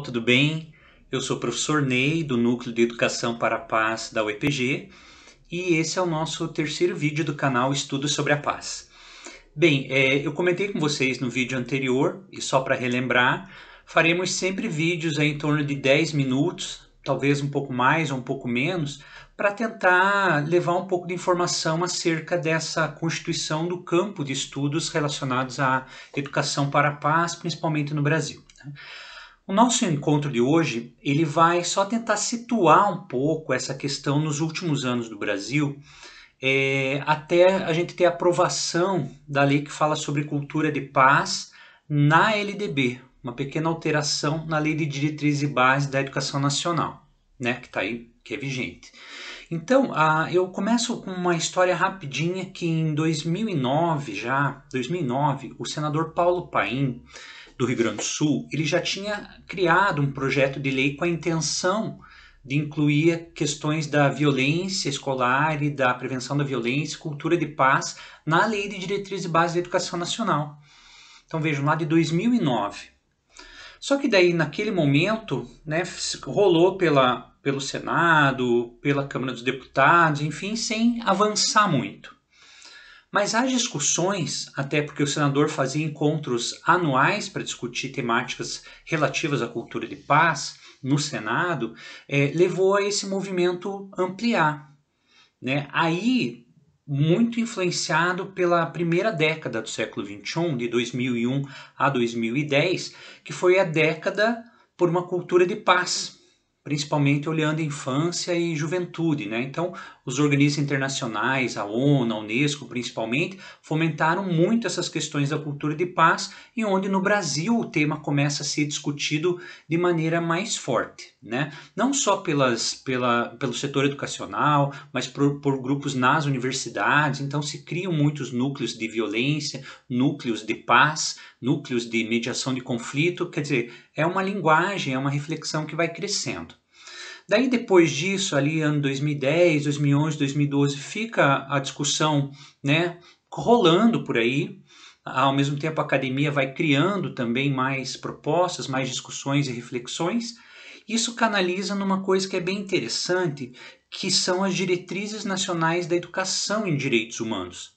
Tudo bem? Eu sou o professor Ney, do Núcleo de Educação para a Paz da UEPG, e esse é o nosso terceiro vídeo do canal Estudos sobre a Paz. Bem, eu comentei com vocês no vídeo anterior, e só para relembrar, faremos sempre vídeos em torno de 10 minutos, talvez um pouco mais ou um pouco menos, para tentar levar um pouco de informação acerca dessa constituição do campo de estudos relacionados à educação para a paz, principalmente no Brasil. O nosso encontro de hoje, ele vai só tentar situar um pouco essa questão nos últimos anos do Brasil, até a gente ter a aprovação da lei que fala sobre cultura de paz na LDB, uma pequena alteração na Lei de Diretrizes e Bases da Educação Nacional, né, que está aí, que é vigente. Então, eu começo com uma história rapidinha que em 2009, o senador Paulo Paim, do Rio Grande do Sul, ele já tinha criado um projeto de lei com a intenção de incluir questões da violência escolar e da prevenção da violência, cultura de paz, na Lei de Diretrizes e Bases da Educação Nacional. Então vejam, lá de 2009. Só que daí, naquele momento, né, rolou pelo Senado, pela Câmara dos Deputados, enfim, sem avançar muito. Mas as discussões, até porque o senador fazia encontros anuais para discutir temáticas relativas à cultura de paz no Senado, levou a esse movimento ampliar, né? Aí, muito influenciado pela primeira década do século XXI, de 2001 a 2010, que foi a década por uma cultura de paz, principalmente olhando a infância e juventude, né? Então, os organismos internacionais, a ONU, a Unesco principalmente, fomentaram muito essas questões da cultura de paz e onde no Brasil o tema começa a ser discutido de maneira mais forte, né? Não só pelo setor educacional, mas por grupos nas universidades. Então, se criam muitos núcleos de violência, núcleos de paz, núcleos de mediação de conflito, quer dizer, é uma linguagem, é uma reflexão que vai crescendo. Daí depois disso, ali ano 2010, 2011, 2012, fica a discussão, né, rolando por aí. Ao mesmo tempo a academia vai criando também mais propostas, mais discussões e reflexões. Isso canaliza numa coisa que é bem interessante, que são as diretrizes nacionais da educação em direitos humanos.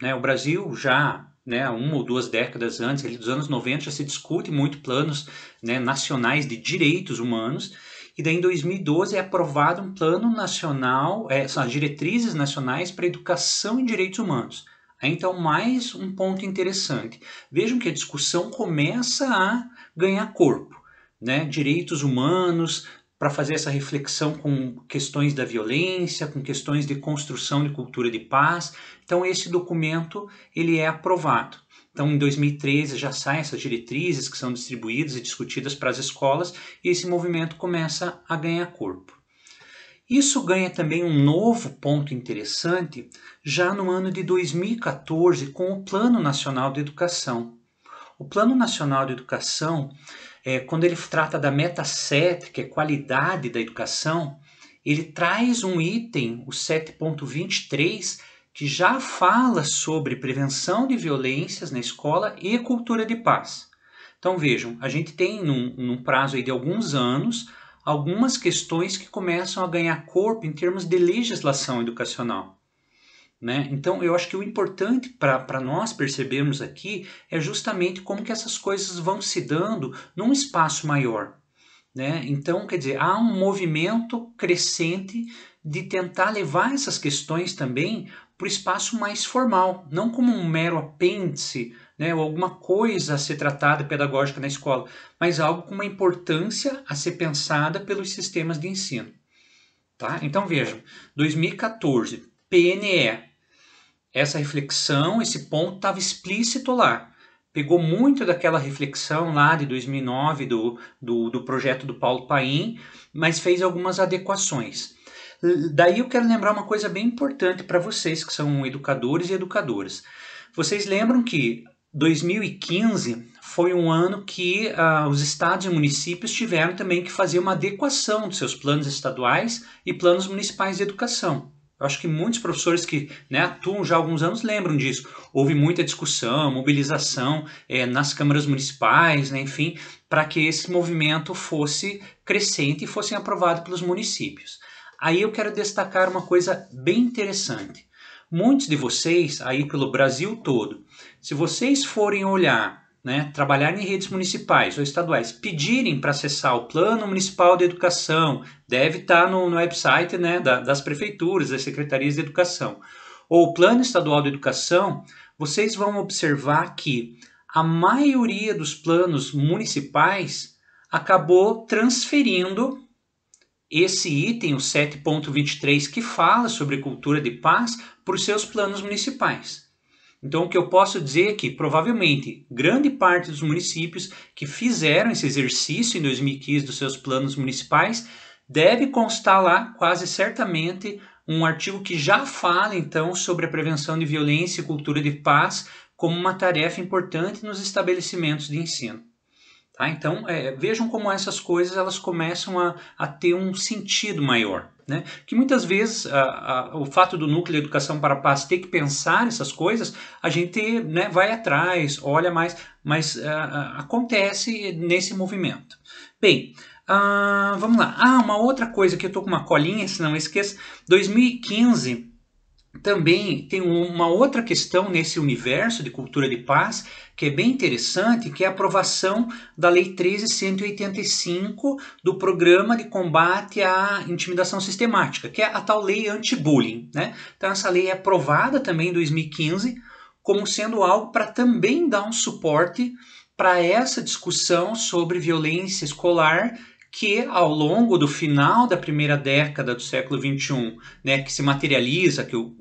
Né, o Brasil já, né, uma ou duas décadas antes, ali dos anos 90, já se discute muito planos, né, nacionais de direitos humanos, e daí em 2012 é aprovado um plano nacional, são as diretrizes nacionais para educação em direitos humanos. Aí, então, mais um ponto interessante. Vejam que a discussão começa a ganhar corpo, né? Direitos humanos, para fazer essa reflexão com questões da violência, com questões de construção de cultura de paz. Então esse documento ele é aprovado. Então em 2013 já saem essas diretrizes que são distribuídas e discutidas para as escolas e esse movimento começa a ganhar corpo. Isso ganha também um novo ponto interessante já no ano de 2014 com o Plano Nacional de Educação. O Plano Nacional de Educação, quando ele trata da meta 7, que é qualidade da educação, ele traz um item, o 7.23, que já fala sobre prevenção de violências na escola e cultura de paz. Então vejam, a gente tem num prazo aí de alguns anos, algumas questões que começam a ganhar corpo em termos de legislação educacional. Né? Então eu acho que o importante para nós percebermos aqui é justamente como que essas coisas vão se dando num espaço maior. Né? Então, quer dizer, há um movimento crescente de tentar levar essas questões também para o espaço mais formal, não como um mero apêndice, né, ou alguma coisa a ser tratada pedagógica na escola, mas algo com uma importância a ser pensada pelos sistemas de ensino. Tá? Então vejam, 2014, PNE, essa reflexão, esse ponto estava explícito lá. Pegou muito daquela reflexão lá de 2009 do projeto do Paulo Paim, mas fez algumas adequações. Daí eu quero lembrar uma coisa bem importante para vocês que são educadores e educadoras. Vocês lembram que 2015 foi um ano que os estados e municípios tiveram também que fazer uma adequação dos seus planos estaduais e planos municipais de educação. Eu acho que muitos professores que, né, atuam já há alguns anos lembram disso. Houve muita discussão, mobilização nas câmaras municipais, né, enfim, para que esse movimento fosse crescente e fosse aprovado pelos municípios. Aí eu quero destacar uma coisa bem interessante. Muitos de vocês, aí pelo Brasil todo, se vocês forem olhar, né, trabalhar em redes municipais ou estaduais, pedirem para acessar o Plano Municipal de Educação, deve estar no website, né, das prefeituras, das secretarias de educação, ou o Plano Estadual de Educação, vocês vão observar que a maioria dos planos municipais acabou transferindo esse item, o 7.23, que fala sobre cultura de paz, para os seus planos municipais. Então, o que eu posso dizer é que, provavelmente, grande parte dos municípios que fizeram esse exercício em 2015 dos seus planos municipais, deve constar lá, quase certamente, um artigo que já fala, então, sobre a prevenção de violência e cultura de paz como uma tarefa importante nos estabelecimentos de ensino. Tá? Então, vejam como essas coisas elas começam a ter um sentido maior. Né? Que muitas vezes o fato do Núcleo de Educação para a Paz ter que pensar essas coisas, a gente, né, vai atrás, olha mais, mas acontece nesse movimento. Bem, vamos lá. Uma outra coisa que eu estou com uma colinha, se não esqueça, 2015 também tem uma outra questão nesse universo de cultura de paz que é bem interessante, que é a aprovação da Lei 13.185 do Programa de Combate à Intimidação Sistemática, que é a tal Lei Anti-Bullying, né? Então essa lei é aprovada também em 2015 como sendo algo para também dar um suporte para essa discussão sobre violência escolar que ao longo do final da primeira década do século XXI, né, que se materializa, que o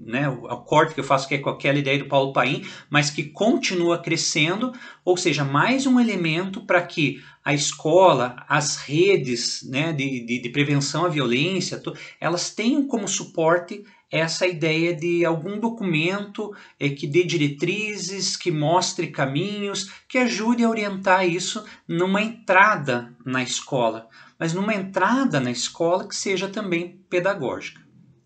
corte que eu faço que é com aquela ideia do Paulo Paim, mas que continua crescendo, ou seja, mais um elemento para que a escola, as redes, né, de prevenção à violência, elas tenham como suporte essa ideia de algum documento que dê diretrizes, que mostre caminhos, que ajude a orientar isso numa entrada na escola, mas numa entrada na escola que seja também pedagógica.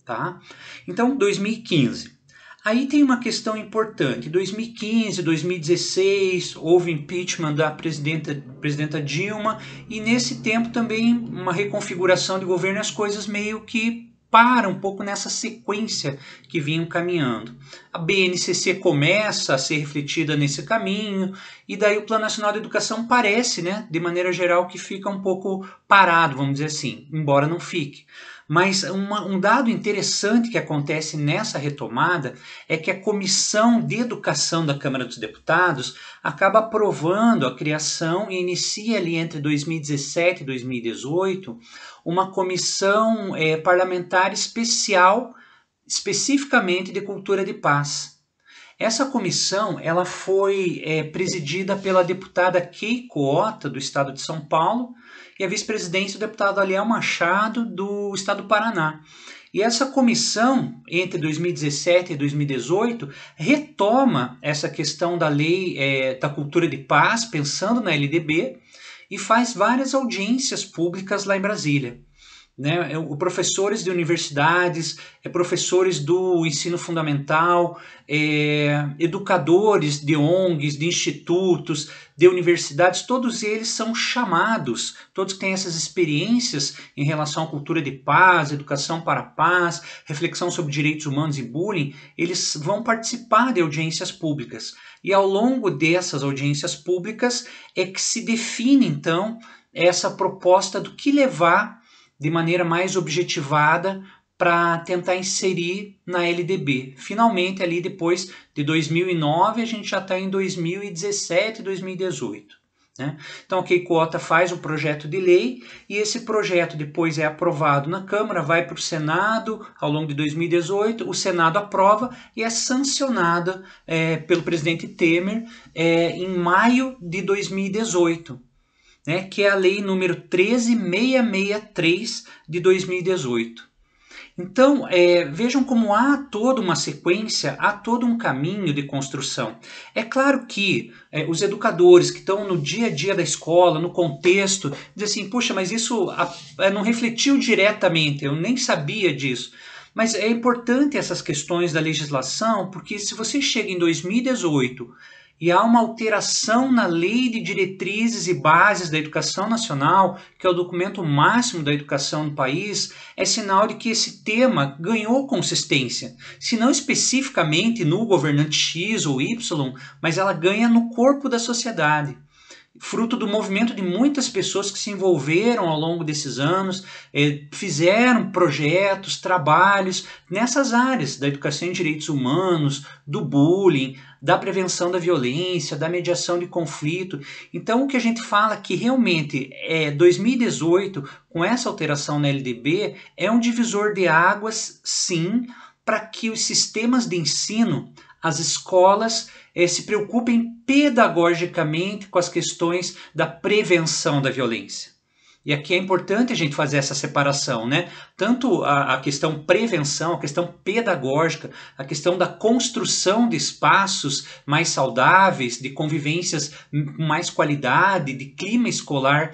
Tá? Então, 2015. Aí tem uma questão importante. 2015, 2016, houve impeachment da presidenta Dilma e nesse tempo também uma reconfiguração de governo e as coisas meio que param um pouco nessa sequência que vinham caminhando. A BNCC começa a ser refletida nesse caminho e daí o Plano Nacional de Educação parece, né, de maneira geral, que fica um pouco parado, vamos dizer assim, embora não fique. Mas um dado interessante que acontece nessa retomada é que a Comissão de Educação da Câmara dos Deputados acaba aprovando a criação e inicia ali entre 2017 e 2018 uma comissão parlamentar especial, especificamente de cultura de paz. Essa comissão ela foi presidida pela deputada Keiko Ota, do estado de São Paulo, e a vice-presidente do deputado Aliel Machado, do estado do Paraná. E essa comissão, entre 2017 e 2018, retoma essa questão da lei da cultura de paz, pensando na LDB, e faz várias audiências públicas lá em Brasília. Né, professores de universidades, professores do ensino fundamental, educadores de ONGs, de institutos, de universidades, todos eles são chamados, todos que têm essas experiências em relação à cultura de paz, educação para a paz, reflexão sobre direitos humanos e bullying, eles vão participar de audiências públicas. E ao longo dessas audiências públicas é que se define, então, essa proposta do que levar de maneira mais objetivada para tentar inserir na LDB. Finalmente, ali depois de 2009, a gente já está em 2017, 2018. Né? Então, a Keiko Ota faz o projeto de lei e esse projeto depois é aprovado na Câmara, vai para o Senado ao longo de 2018, o Senado aprova e é sancionado pelo presidente Temer em maio de 2018. Né, que é a lei número 13.663 de 2018. Então, vejam como há toda uma sequência, há todo um caminho de construção. É claro que os educadores que estão no dia a dia da escola, no contexto, dizem assim, puxa, mas isso não refletiu diretamente, eu nem sabia disso. Mas é importante essas questões da legislação, porque se você chega em 2018 e há uma alteração na Lei de Diretrizes e Bases da Educação Nacional, que é o documento máximo da educação no país, é sinal de que esse tema ganhou consistência. Se não especificamente no governante X ou Y, mas ela ganha no corpo da sociedade. Fruto do movimento de muitas pessoas que se envolveram ao longo desses anos, fizeram projetos, trabalhos nessas áreas da educação em direitos humanos, do bullying, da prevenção da violência, da mediação de conflito. Então o que a gente fala que realmente 2018, com essa alteração na LDB, é um divisor de águas, sim, para que os sistemas de ensino, as escolas, se preocupem pedagogicamente com as questões da prevenção da violência. E aqui é importante a gente fazer essa separação, né? Tanto a questão prevenção, a questão pedagógica, a questão da construção de espaços mais saudáveis, de convivências com mais qualidade, de clima escolar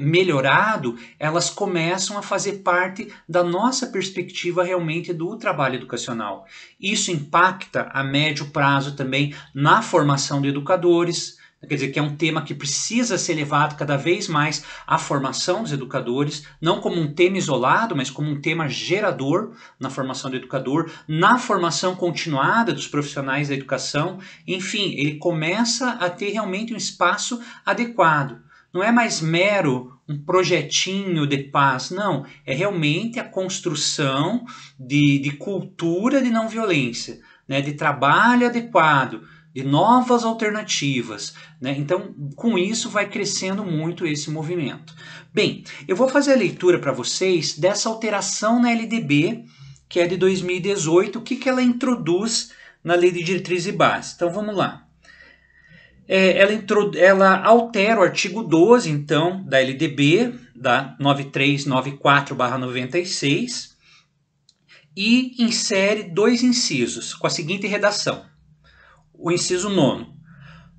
melhorado, elas começam a fazer parte da nossa perspectiva realmente do trabalho educacional. Isso impacta a médio prazo também na formação de educadores. Quer dizer, que é um tema que precisa ser levado cada vez mais à formação dos educadores, não como um tema isolado, mas como um tema gerador na formação do educador, na formação continuada dos profissionais da educação. Enfim, ele começa a ter realmente um espaço adequado. Não é mais mero um projetinho de paz, não. É realmente a construção de cultura de não violência, né, de trabalho adequado, de novas alternativas, né? Então, com isso vai crescendo muito esse movimento. Bem, eu vou fazer a leitura para vocês dessa alteração na LDB, que é de 2018, o que ela introduz na Lei de Diretrizes e Bases. Então, vamos lá. Ela altera o artigo 12, então, da LDB, da 9394/96, e insere 2 incisos, com a seguinte redação. O inciso 9.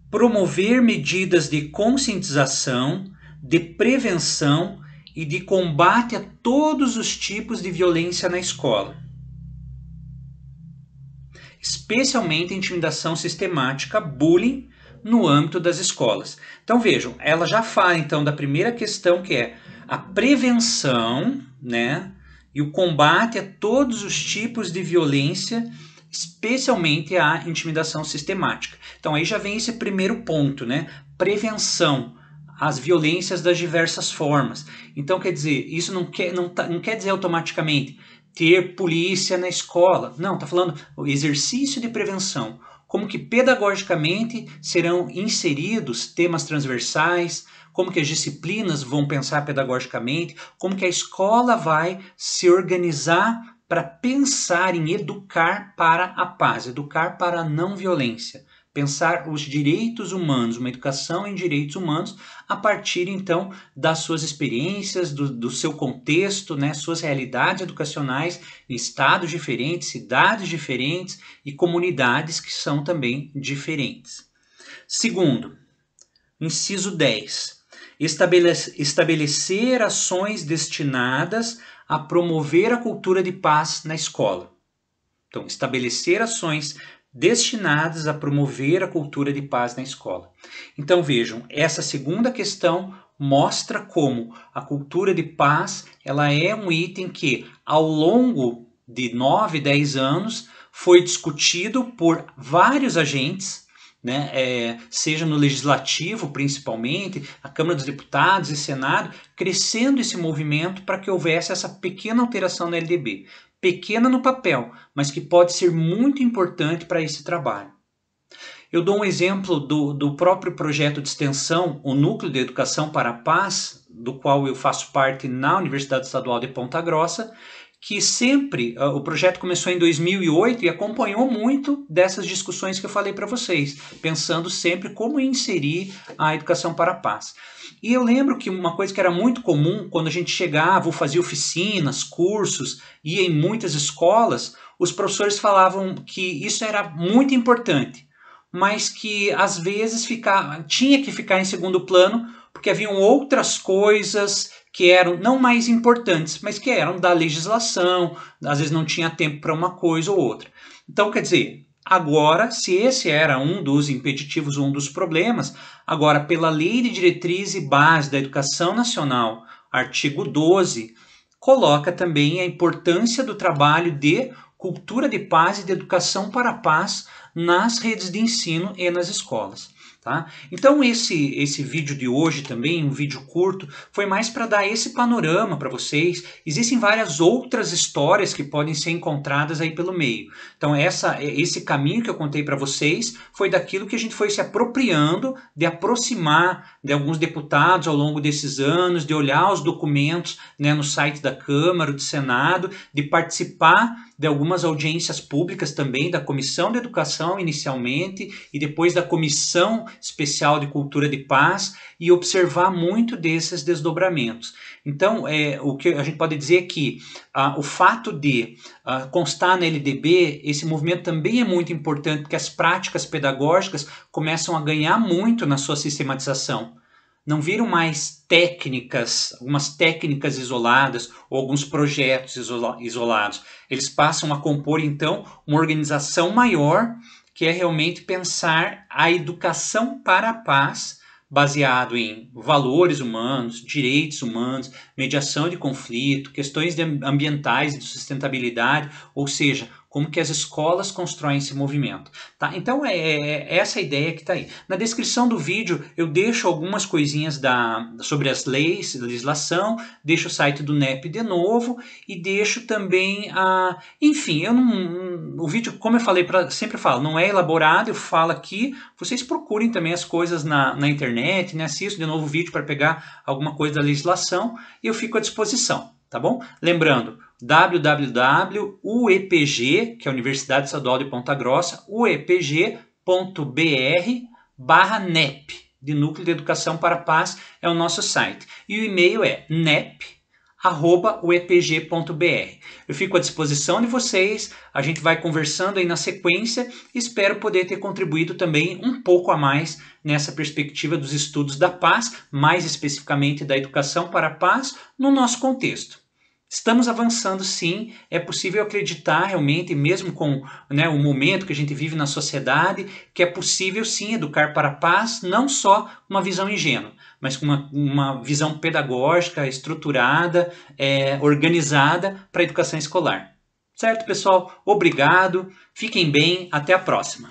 Promover medidas de conscientização, de prevenção e de combate a todos os tipos de violência na escola, especialmente a intimidação sistemática, bullying, no âmbito das escolas. Então vejam, ela já fala então da primeira questão, que é a prevenção, né, e o combate a todos os tipos de violência, especialmente a intimidação sistemática. Então aí já vem esse primeiro ponto, né? Prevenção às violências das diversas formas. Então quer dizer, isso não quer dizer automaticamente ter polícia na escola. Não, está falando o exercício de prevenção. Como que pedagogicamente serão inseridos temas transversais, como que as disciplinas vão pensar pedagogicamente, como que a escola vai se organizar para pensar em educar para a paz, educar para a não violência, pensar os direitos humanos, uma educação em direitos humanos, a partir então das suas experiências, do seu contexto, né, suas realidades educacionais em estados diferentes, cidades diferentes e comunidades que são também diferentes. Segundo, inciso 10. Estabelecer ações destinadas a promover a cultura de paz na escola. Então, estabelecer ações destinadas a promover a cultura de paz na escola. Então, vejam, essa segunda questão mostra como a cultura de paz ela é um item que, ao longo de 9, 10 anos, foi discutido por vários agentes, né, seja no Legislativo principalmente, a Câmara dos Deputados e Senado, crescendo esse movimento para que houvesse essa pequena alteração na LDB. Pequena no papel, mas que pode ser muito importante para esse trabalho. Eu dou um exemplo do próprio projeto de extensão, o Núcleo de Educação para a Paz, do qual eu faço parte na Universidade Estadual de Ponta Grossa, que sempre, o projeto começou em 2008 e acompanhou muito dessas discussões que eu falei para vocês, pensando sempre como inserir a educação para a paz. E eu lembro que uma coisa que era muito comum, quando a gente chegava ou fazia oficinas, cursos, ia em muitas escolas, os professores falavam que isso era muito importante, mas que às vezes tinha que ficar em segundo plano, porque haviam outras coisas que eram não mais importantes, mas que eram da legislação, às vezes não tinha tempo para uma coisa ou outra. Então, quer dizer, agora, se esse era um dos impeditivos, um dos problemas, agora pela Lei de Diretriz e Base da Educação Nacional, artigo 12, coloca também a importância do trabalho de cultura de paz e de educação para a paz nas redes de ensino e nas escolas. Tá? Então esse vídeo de hoje também, um vídeo curto, foi mais para dar esse panorama para vocês. Existem várias outras histórias que podem ser encontradas aí pelo meio. Então esse caminho que eu contei para vocês foi daquilo que a gente foi se apropriando, de aproximar de alguns deputados ao longo desses anos, de olhar os documentos, né, no site da Câmara, do Senado, de participar de algumas audiências públicas também, da Comissão de Educação inicialmente e depois da Comissão Especial de Cultura de Paz, e observar muito desses desdobramentos. Então, o que a gente pode dizer é que o fato de constar na LDB, esse movimento também é muito importante, porque as práticas pedagógicas começam a ganhar muito na sua sistematização. Não viram mais técnicas, algumas técnicas isoladas ou alguns projetos isolados. Eles passam a compor, então, uma organização maior, que é realmente pensar a educação para a paz, baseado em valores humanos, direitos humanos, mediação de conflito, questões ambientais e de sustentabilidade, ou seja, como que as escolas constroem esse movimento. Tá? Então é essa a ideia que está aí. Na descrição do vídeo eu deixo algumas coisinhas sobre as leis, legislação, deixo o site do NEP de novo e deixo também enfim, o vídeo, como eu falei, sempre falo, não é elaborado, eu falo aqui, vocês procurem também as coisas na internet, né? Assistam de novo o vídeo para pegar alguma coisa da legislação e eu fico à disposição. Tá bom? Lembrando, www.uepg, que é a Universidade Estadual de Ponta Grossa, uepg.br/NEP, de Núcleo de Educação para a Paz, é o nosso site. E o e-mail é nep@uepg.br. Eu fico à disposição de vocês, a gente vai conversando aí na sequência e espero poder ter contribuído também um pouco a mais nessa perspectiva dos estudos da paz, mais especificamente da educação para a paz, no nosso contexto. Estamos avançando sim, é possível acreditar realmente, mesmo com, né, o momento que a gente vive na sociedade, que é possível sim educar para a paz, não só uma visão ingênua, mas com uma visão pedagógica, estruturada, organizada para a educação escolar. Certo, pessoal? Obrigado, fiquem bem, até a próxima.